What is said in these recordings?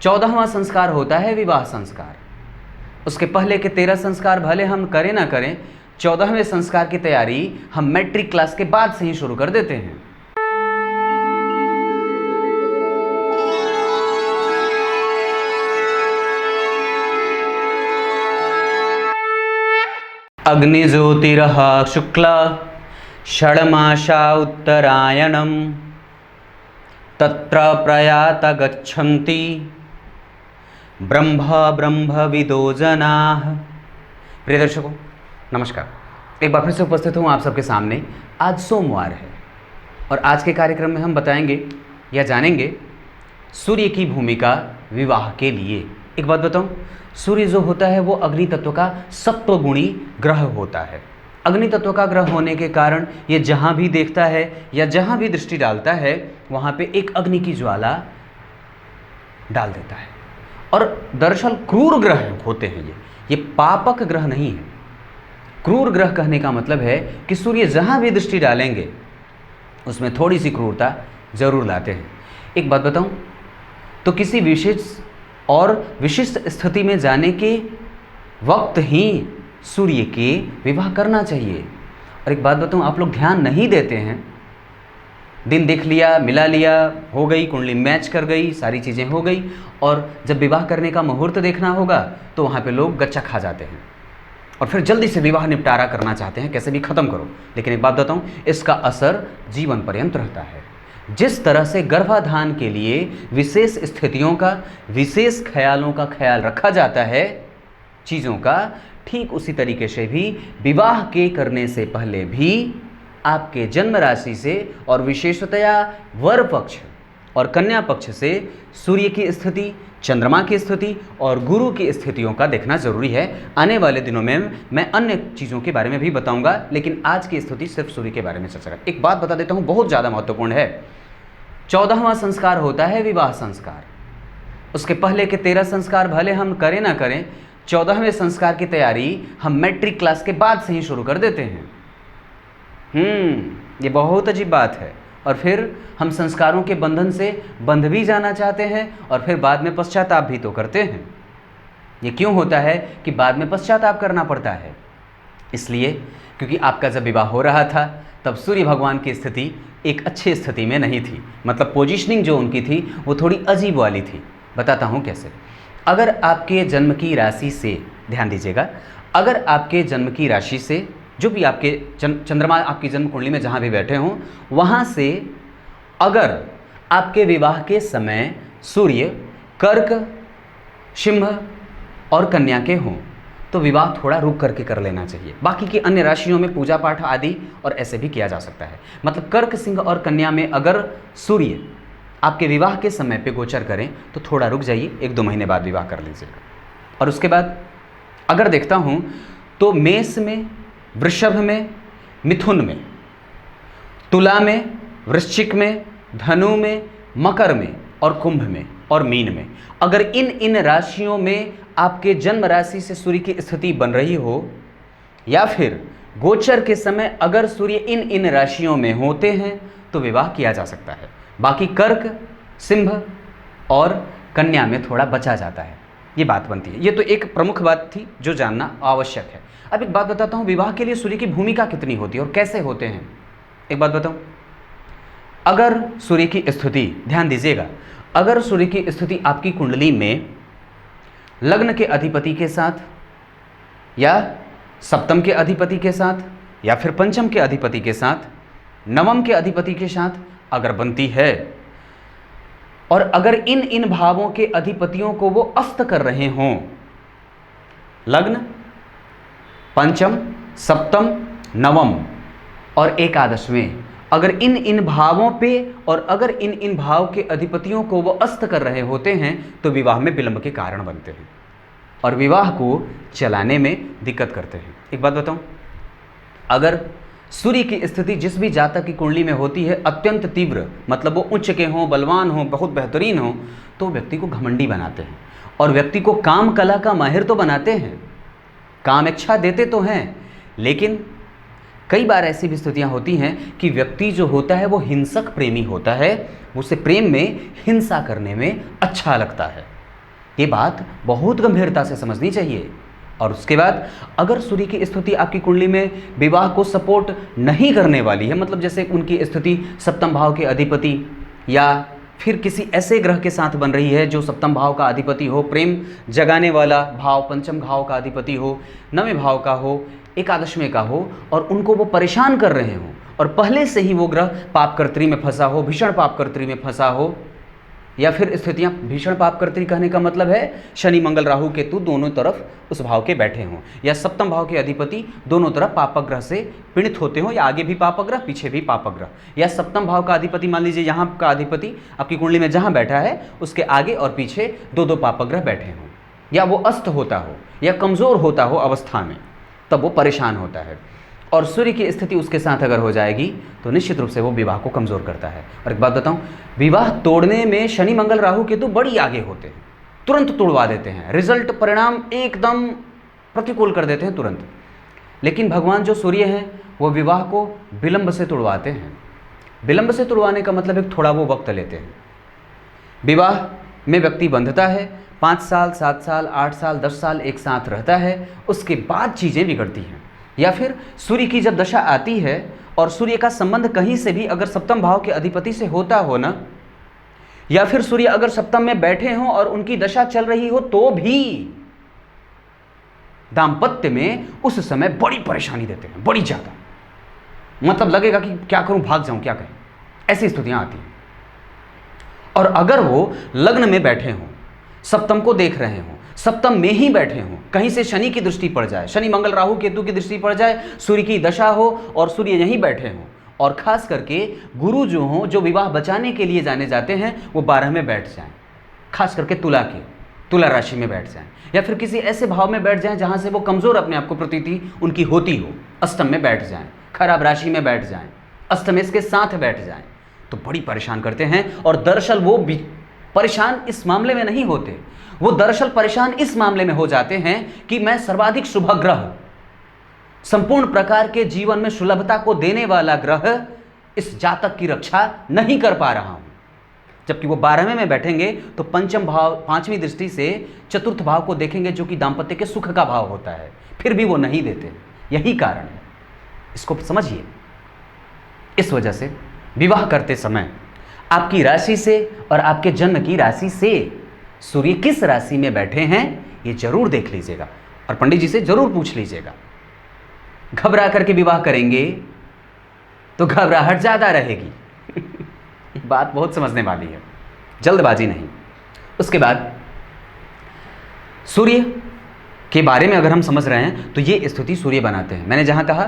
14वां संस्कार होता है विवाह संस्कार। उसके पहले के 13 संस्कार भले हम करें ना करें, 14वें संस्कार की तैयारी हम मैट्रिक क्लास के बाद से ही शुरू कर देते हैं। अग्निज्योतिरः शुक्ल षड्मासा उत्तरायणम तत्र प्रयात गच्छन्ति ब्रह्मविदो जनाः। प्रिय दर्शकों नमस्कार, एक बार फिर से उपस्थित हूँ आप सबके सामने। आज सोमवार है और आज के कार्यक्रम में हम बताएंगे या जानेंगे सूर्य की भूमिका विवाह के लिए। एक बात बताऊँ, सूर्य जो होता है वो अग्नि तत्व का सत्वगुणी ग्रह होता है। अग्नि तत्व का ग्रह होने के कारण ये जहाँ भी देखता है या जहाँ भी दृष्टि डालता है वहाँ पे एक अग्नि की ज्वाला डाल देता है। और दरअसल क्रूर ग्रह होते हैं ये पापक ग्रह नहीं है। क्रूर ग्रह कहने का मतलब है कि सूर्य जहाँ भी दृष्टि डालेंगे उसमें थोड़ी सी क्रूरता जरूर लाते हैं। एक बात बताऊँ तो किसी विशेष और विशिष्ट स्थिति में जाने के वक्त ही सूर्य के विवाह करना चाहिए। और एक बात बताऊँ, आप लोग ध्यान नहीं देते हैं। दिन देख लिया, मिला लिया, हो गई, कुंडली मैच कर गई, सारी चीज़ें हो गई, और जब विवाह करने का मुहूर्त देखना होगा तो वहाँ पे लोग गच्चा खा जाते हैं और फिर जल्दी से विवाह निपटारा करना चाहते हैं, कैसे भी ख़त्म करो। लेकिन एक बात बताऊँ, इसका असर जीवन पर्यंत रहता है। जिस तरह से गर्भाधान के लिए विशेष स्थितियों का, विशेष ख्यालों का ख्याल रखा जाता है चीज़ों का, ठीक उसी तरीके से भी विवाह के करने से पहले भी आपके जन्म राशि से और विशेषतया वर पक्ष और कन्या पक्ष से सूर्य की स्थिति, चंद्रमा की स्थिति और गुरु की स्थितियों का देखना जरूरी है। आने वाले दिनों में मैं अन्य चीज़ों के बारे में भी बताऊंगा, लेकिन आज की स्थिति सिर्फ सूर्य के बारे में चर्चा करें। एक बात बता देता हूं, बहुत ज़्यादा महत्वपूर्ण है। 14वां संस्कार होता है विवाह संस्कार। उसके पहले के 13 संस्कार भले हम करें ना करें, 14वें संस्कार की तैयारी हम मैट्रिक क्लास के बाद से ही शुरू कर देते हैं। ये बहुत अजीब बात है। और फिर हम संस्कारों के बंधन से बंध भी जाना चाहते हैं और फिर बाद में पश्चाताप भी तो करते हैं। ये क्यों होता है कि बाद में पश्चाताप करना पड़ता है? इसलिए क्योंकि आपका जब विवाह हो रहा था तब सूर्य भगवान की स्थिति एक अच्छी स्थिति में नहीं थी। मतलब पोजीशनिंग जो उनकी थी वो थोड़ी अजीब वाली थी। बताता हूँ कैसे। अगर आपके जन्म की राशि से, ध्यान दीजिएगा, अगर आपके जन्म की राशि से जो भी आपके चंद्रमा आपकी जन्म कुंडली में जहाँ भी बैठे हों, वहाँ से अगर आपके विवाह के समय सूर्य कर्क, सिंह और कन्या के हों तो विवाह थोड़ा रुक करके कर लेना चाहिए। बाकी की अन्य राशियों में पूजा पाठ आदि और ऐसे भी किया जा सकता है। मतलब कर्क, सिंह और कन्या में अगर सूर्य आपके विवाह के समय पे गोचर करें तो थोड़ा रुक जाइए, 1-2 महीने बाद विवाह कर लीजिएगा। और उसके बाद अगर देखता हूँ तो मेष में, वृषभ में, मिथुन में, तुला में, वृश्चिक में, धनु में, मकर में और कुंभ में और मीन में, अगर इन राशियों में आपके जन्म राशि से सूर्य की स्थिति बन रही हो या फिर गोचर के समय अगर सूर्य इन राशियों में होते हैं तो विवाह किया जा सकता है। बाकी कर्क, सिंह और कन्या में थोड़ा बचा जाता है। ये बात बनती है। ये तो एक प्रमुख बात थी जो जानना आवश्यक है। अब एक बात बताता हूँ, विवाह के लिए सूर्य की भूमिका कितनी होती है और कैसे होते हैं। एक बात बताऊँ, अगर सूर्य की स्थिति, ध्यान दीजिएगा, अगर सूर्य की स्थिति आपकी कुंडली में लग्न के अधिपति के साथ या सप्तम के अधिपति के साथ या फिर पंचम के अधिपति के साथ, नवम के अधिपति के साथ अगर बनती है और अगर इन भावों के अधिपतियों को वो अस्त कर रहे हों, लग्न, पंचम, सप्तम, नवम और एकादश में, अगर इन भावों पे और अगर इन भाव के अधिपतियों को वो अस्त कर रहे होते हैं तो विवाह में विलंब के कारण बनते हैं और विवाह को चलाने में दिक्कत करते हैं। एक बात बताऊं, अगर सूर्य की स्थिति जिस भी जातक की कुंडली में होती है अत्यंत तीव्र, मतलब वो उच्च के हों, बलवान हों, बहुत बेहतरीन हों, तो व्यक्ति को घमंडी बनाते हैं और व्यक्ति को काम कला का माहिर तो बनाते हैं, काम इच्छा देते तो हैं, लेकिन कई बार ऐसी भी स्थितियाँ होती हैं कि व्यक्ति जो होता है वो हिंसक प्रेमी होता है, उसे प्रेम में हिंसा करने में अच्छा लगता है। ये बात बहुत गंभीरता से समझनी चाहिए। और उसके बाद अगर सूर्य की स्थिति आपकी कुंडली में विवाह को सपोर्ट नहीं करने वाली है, मतलब जैसे उनकी स्थिति सप्तम भाव के अधिपति या फिर किसी ऐसे ग्रह के साथ बन रही है जो सप्तम भाव का अधिपति हो, प्रेम जगाने वाला भाव पंचम भाव का अधिपति हो, नवें भाव का हो, एकादशवें का हो, और उनको वो परेशान कर रहे हो, और पहले से ही वो ग्रह पापकर्त्री में फंसा हो, भीषण पापकर्त्री में फंसा हो, या फिर स्थितियां भीषण पापकर्त्री कहने का मतलब है शनि मंगल राहु केतु दोनों तरफ उस भाव के बैठे हों, या सप्तम भाव के अधिपति दोनों तरफ पापग्रह से पीड़ित होते हों, या आगे भी पापग्रह पीछे भी पापग्रह, या सप्तम भाव का अधिपति मान लीजिए यहाँ का अधिपति आपकी कुंडली में जहाँ बैठा है उसके आगे और पीछे दो दो पापग्रह बैठे हों, या वो अस्त होता हो या कमज़ोर होता हो अवस्था में, तब वो परेशान होता है। और सूर्य की स्थिति उसके साथ अगर हो जाएगी तो निश्चित रूप से वो विवाह को कमज़ोर करता है। और एक बात बताऊं, विवाह तोड़ने में शनि मंगल राहु केतु बड़ी आगे होते हैं, तुरंत तोड़वा देते हैं, रिजल्ट परिणाम एकदम प्रतिकूल कर देते हैं तुरंत। लेकिन भगवान जो सूर्य हैं वो विवाह को विलंब से तोड़वाते हैं। विलंब से तोड़वाने का मतलब एक थोड़ा वो वक्त लेते हैं। विवाह में व्यक्ति बंधता है, 5 साल 7 साल 8 साल 10 साल एक साथ रहता है, उसके बाद चीज़ें बिगड़ती हैं। या फिर सूर्य की जब दशा आती है और सूर्य का संबंध कहीं से भी अगर सप्तम भाव के अधिपति से होता हो ना, या फिर सूर्य अगर सप्तम में बैठे हों और उनकी दशा चल रही हो, तो भी दाम्पत्य में उस समय बड़ी परेशानी देते हैं, बड़ी ज्यादा, मतलब लगेगा कि क्या करूं, भाग जाऊं, क्या करें, ऐसी स्थितियां आती हैं। और अगर वो लग्न में बैठे हों, सप्तम को देख रहे हों, सप्तम में ही बैठे हों, कहीं से शनि की दृष्टि पड़ जाए, शनि मंगल राहु केतु की दृष्टि पड़ जाए, सूर्य की दशा हो और सूर्य यहीं बैठे हों, और खास करके गुरु जो हों, जो विवाह बचाने के लिए जाने जाते हैं, वो 12 में बैठ जाएं, खास करके तुला राशि में बैठ जाएं, या फिर किसी ऐसे भाव में बैठ जाएं जहां से वो कमजोर अपने आप को प्रतीति उनकी होती हो, अष्टम में बैठ जाएं, खराब राशि में बैठ जाएं, अष्टमेश के साथ बैठ जाएं, तो बड़ी परेशान करते हैं। और दरअसल वो परेशान इस मामले में नहीं होते, वो दरअसल परेशान इस मामले में हो जाते हैं कि मैं सर्वाधिक शुभ ग्रह, संपूर्ण प्रकार के जीवन में सुलभता को देने वाला ग्रह इस जातक की रक्षा नहीं कर पा रहा हूं। जबकि वो 12वें में बैठेंगे तो पंचम भाव 5वीं दृष्टि से चतुर्थ भाव को देखेंगे जो कि दाम्पत्य के सुख का भाव होता है, फिर भी वो नहीं देते। यही कारण है, इसको समझिए। इस वजह से विवाह करते समय आपकी राशि से और आपके जन्म की राशि से सूर्य किस राशि में बैठे हैं ये जरूर देख लीजिएगा, और पंडित जी से जरूर पूछ लीजिएगा। घबरा करके विवाह करेंगे तो घबराहट ज्यादा रहेगी। बात बहुत समझने वाली है, जल्दबाजी नहीं। उसके बाद सूर्य के बारे में अगर हम समझ रहे हैं तो ये स्थिति सूर्य बनाते हैं। मैंने जहां कहा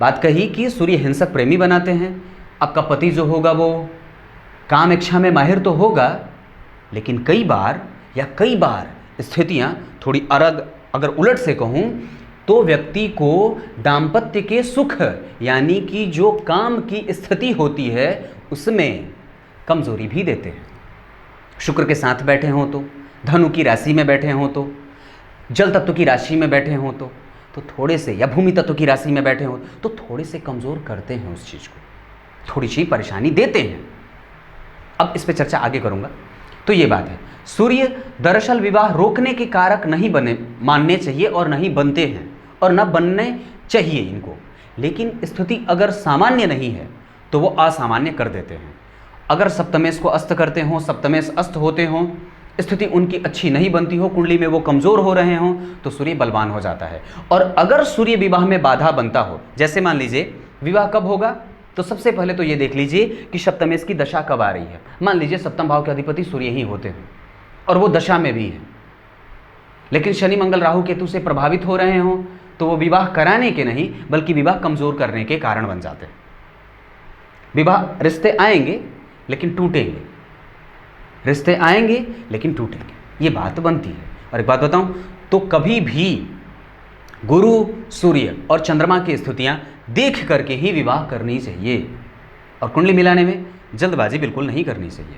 बात कही कि सूर्य हिंसक प्रेमी बनाते हैं। आपका पति जो होगा वो काम इच्छा में माहिर तो होगा, लेकिन कई बार स्थितियां थोड़ी अगर उलट से कहूं तो व्यक्ति को दाम्पत्य के सुख यानी कि जो काम की स्थिति होती है उसमें कमजोरी भी देते हैं। शुक्र के साथ बैठे हों तो, धनु की राशि में बैठे हों तो, जल तत्व की राशि में बैठे हों तो थोड़े से, या भूमि तत्व की राशि में बैठे हों तो थोड़े से कमजोर करते हैं उस चीज को, थोड़ी सी परेशानी देते हैं। अब इस पे चर्चा आगे करूंगा। तो ये बात है, सूर्य दरअसल विवाह रोकने के कारक नहीं मानने चाहिए और नहीं बनते हैं और न बनने चाहिए इनको। लेकिन स्थिति अगर सामान्य नहीं है तो वो असामान्य कर देते हैं। अगर सप्तमेश को अस्त करते हों, सप्तमेश अस्त होते हों, स्थिति उनकी अच्छी नहीं बनती हो, कुंडली में वो कमजोर हो रहे हों, तो सूर्य बलवान हो जाता है। और अगर सूर्य विवाह में बाधा बनता हो, जैसे मान लीजिए विवाह कब होगा, तो सबसे पहले तो ये देख लीजिए कि सप्तमेश की दशा कब आ रही है। मान लीजिए सप्तम भाव के अधिपति सूर्य ही होते हैं और वो दशा में भी है, लेकिन शनि मंगल राहु केतु से प्रभावित हो रहे हों, तो वो विवाह कराने के नहीं बल्कि विवाह कमजोर करने के कारण बन जाते हैं। विवाह रिश्ते आएंगे लेकिन टूटेंगे, रिश्ते आएंगे लेकिन टूटेंगे, ये बात बनती है। और एक बात बताऊं तो कभी भी गुरु, सूर्य और चंद्रमा की स्थितियां देख करके ही विवाह करनी चाहिए, और कुंडली मिलाने में जल्दबाजी बिल्कुल नहीं करनी चाहिए।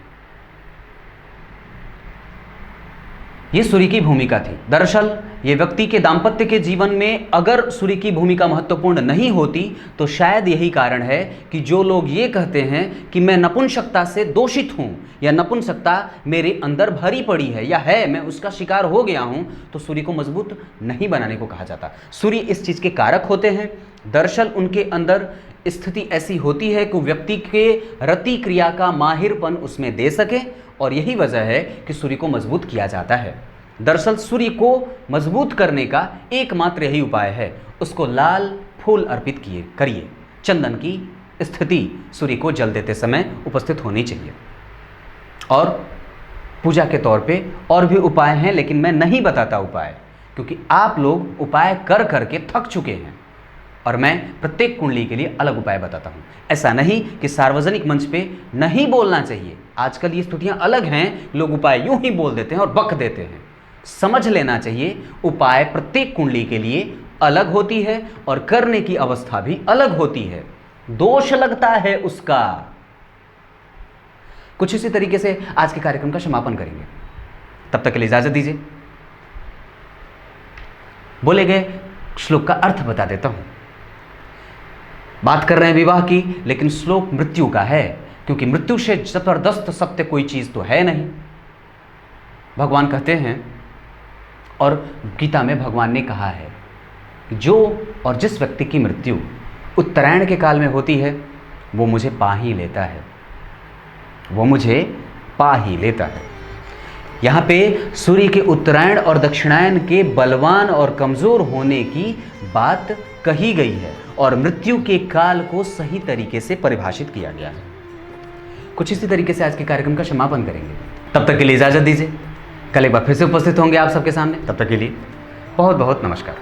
ये सूर्य की भूमिका थी। दरअसल ये व्यक्ति के दाम्पत्य के जीवन में अगर सूर्य की भूमिका महत्वपूर्ण नहीं होती तो शायद यही कारण है कि जो लोग ये कहते हैं कि मैं नपुंसकता से दोषित हूँ या नपुंसकता मेरे अंदर भरी पड़ी है या है, मैं उसका शिकार हो गया हूँ, तो सूर्य को मजबूत नहीं बनाने को कहा जाता। सूर्य इस चीज़ के कारक होते हैं। दरअसल उनके अंदर स्थिति ऐसी होती है कि व्यक्ति के रति क्रिया का माहिरपन उसमें दे सके, और यही वजह है कि सूर्य को मजबूत किया जाता है। दरअसल सूर्य को मजबूत करने का एकमात्र यही उपाय है, उसको लाल फूल अर्पित करिए। चंदन की स्थिति सूर्य को जल देते समय उपस्थित होनी चाहिए। और पूजा के तौर पे और भी उपाय हैं, लेकिन मैं नहीं बताता उपाय, क्योंकि आप लोग उपाय कर करके थक चुके हैं और मैं प्रत्येक कुंडली के लिए अलग उपाय बताता हूँ। ऐसा नहीं कि सार्वजनिक मंच पे नहीं बोलना चाहिए। आजकल ये स्थितियाँ अलग हैं, लोग उपाय यूं ही बोल देते हैं और बक देते हैं। समझ लेना चाहिए, उपाय प्रत्येक कुंडली के लिए अलग होती है और करने की अवस्था भी अलग होती है, दोष लगता है उसका। कुछ इसी तरीके से आज के कार्यक्रम का समापन करेंगे। तब तक के लिए इजाजत दीजिए। बोले गए श्लोक का अर्थ बता देता हूं। बात कर रहे हैं विवाह की, लेकिन श्लोक मृत्यु का है, क्योंकि मृत्यु से जबरदस्त सत्य कोई चीज तो है नहीं। भगवान कहते हैं, और गीता में भगवान ने कहा है, जो और जिस व्यक्ति की मृत्यु उत्तरायण के काल में होती है वो मुझे पा ही लेता है, वो मुझे पा ही लेता है। यहाँ पे सूर्य के उत्तरायण और दक्षिणायन के बलवान और कमजोर होने की बात कही गई है और मृत्यु के काल को सही तरीके से परिभाषित किया गया है। कुछ इसी तरीके से आज के कार्यक्रम का समापन करेंगे। तब तक के लिए इजाजत दीजिए। कल एक बार फिर से उपस्थित होंगे आप सबके सामने। तब तक के लिए बहुत बहुत नमस्कार।